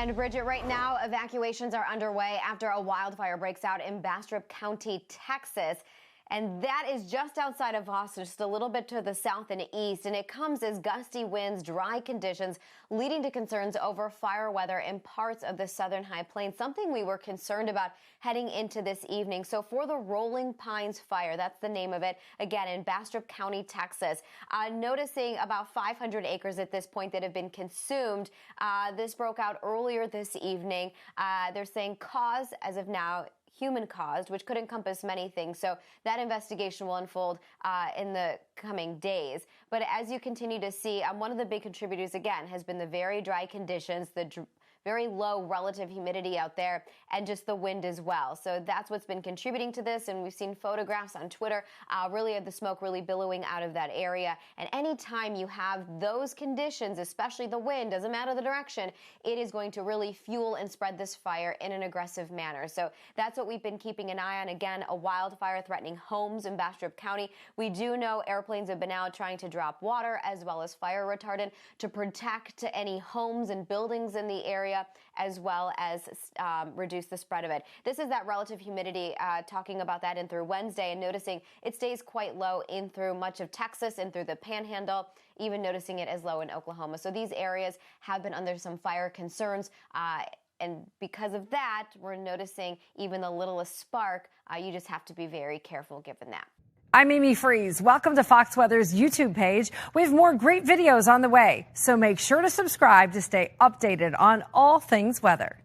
And Bridget, right now, evacuations are underway after a wildfire breaks out in Bastrop County, Texas. And that is just outside of Austin, just a little bit to the south and east. And it comes as gusty winds, dry conditions, leading to concerns over fire weather in parts of the southern high plains, something we were concerned about heading into this evening. So for the Rolling Pines fire, that's the name of it, again, in Bastrop County, Texas, noticing about 500 acres at this point that have been consumed. This broke out earlier this evening. They're saying cause, as of now, human-caused, which could encompass many things. So that investigation will unfold in the coming days. But as you continue to see, one of the big contributors, again, has been the very dry conditions, the very low relative humidity out there, and just the wind as well. So that's what's been contributing to this, and we've seen photographs on Twitter, really of the smoke really billowing out of that area. And anytime you have those conditions, especially the wind, doesn't matter the direction, it is going to really fuel and spread this fire in an aggressive manner. So that's what we've been keeping an eye on. Again, a wildfire threatening homes in Bastrop County. We do know airplanes have been out trying to drop water as well as fire retardant to protect any homes and buildings in the area, as well as reduce the spread of it. This is that relative humidity, talking about that in through Wednesday, and noticing it stays quite low in through much of Texas and through the Panhandle, even noticing it as low in Oklahoma. So these areas have been under some fire concerns. And because of that, we're noticing even the littlest spark. You just have to be very careful given that. I'm Amy Freeze. Welcome to Fox Weather's YouTube page. We have more great videos on the way, so make sure to subscribe to stay updated on all things weather.